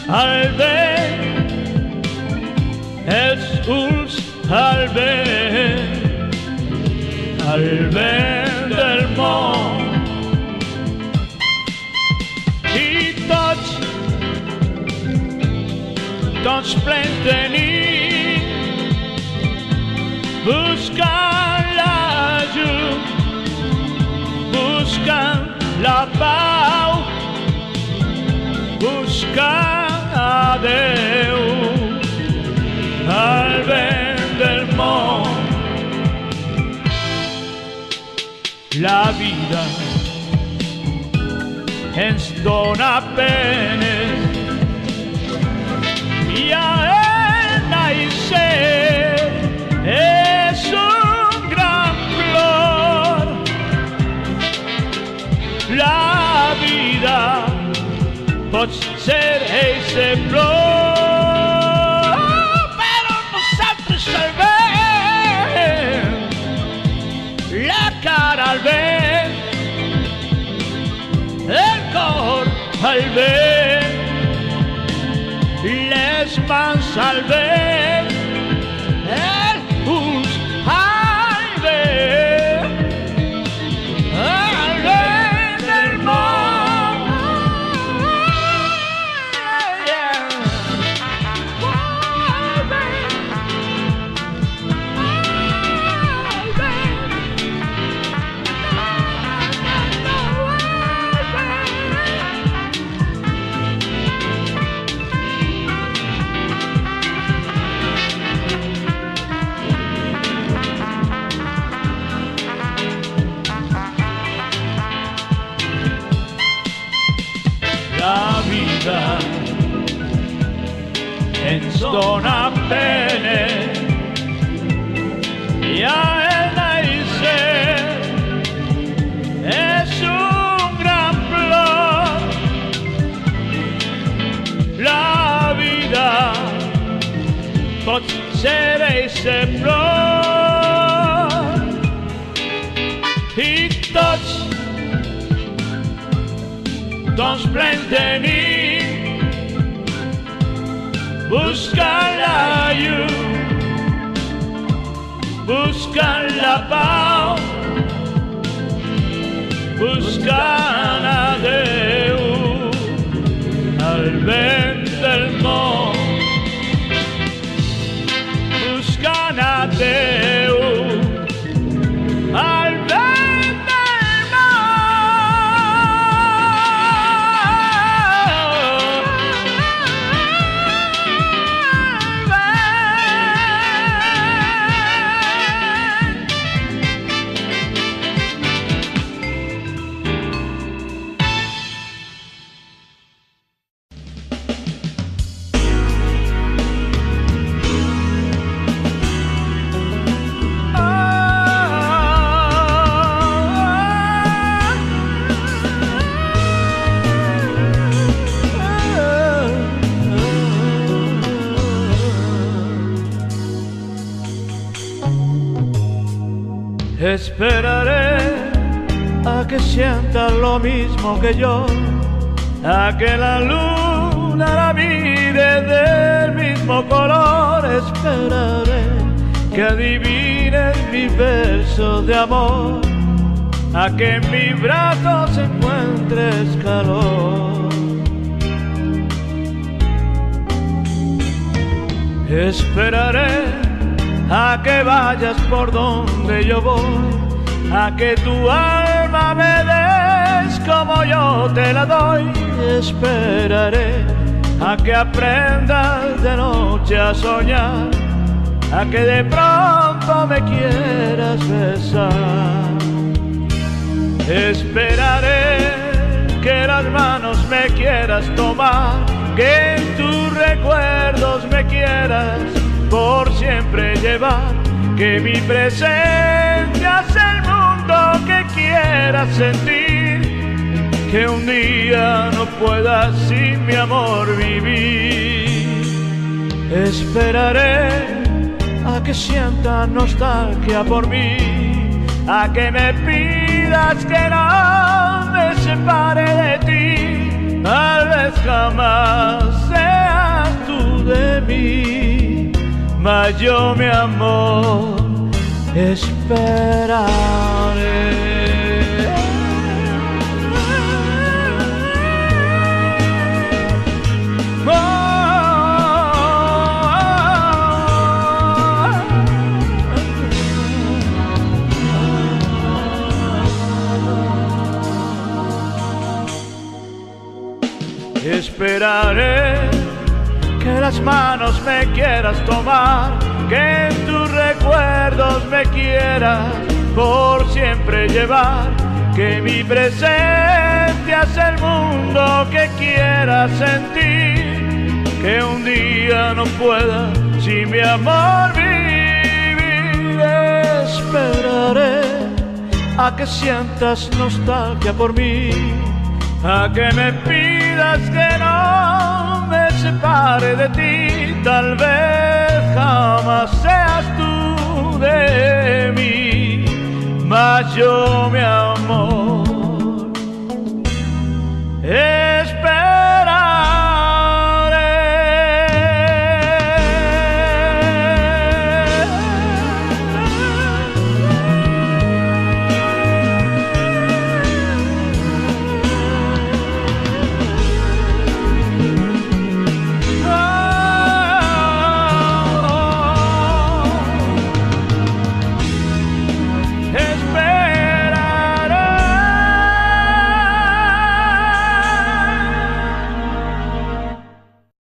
Albert, Jesús Albert, Albert del Mont. Y tots plenten i buscan la llum, buscan la pau, buscan a Déu, al vent del món. La vida ens dona penes i a el naixer és un gran plor. La vida pot ser eixe plor, però nosaltres salvem la cara al vent, el cor al vent, les mans al vent, els ulls al vent del món. La vida ens dona penes i a el naixer és un gran plor. La vida pot ser eixe plor i tots plenten i buscan la llum, buscan la pau, buscan a Déu, al vent del món, buscan a Déu, al vent. Esperaré a que sienta lo mismo que yo, a que la luna la mire del mismo color. Esperaré que adivines mis versos de amor, a que en mis brazos encuentres calor. Esperaré a que vayas por donde yo voy, a que tu alma me des como yo te la doy. Esperaré a que aprendas de noche a soñar, a que de pronto me quieras besar. Esperaré que las manos me quieras tomar, que en tus recuerdos me quieras por siempre llevar, que mi presencia sea el mundo que quieras sentir, que un día no puedas sin mi amor vivir. Esperaré a que sienta nostalgia por mí, a que me pidas que no me separe de ti, tal vez jamás seas tú de mí, mas yo, mi amor, esperaré. Esperaré que las manos me quieras tomar, que en tus recuerdos me quieras por siempre llevar, que mi presente hace el mundo que quieras sentir, que un día no pueda sin mi amor vivir. Esperaré a que sientas nostalgia por mí, a que me pidas que no me separe de ti, tal vez jamás seas tú de mí, mas yo, mi amor,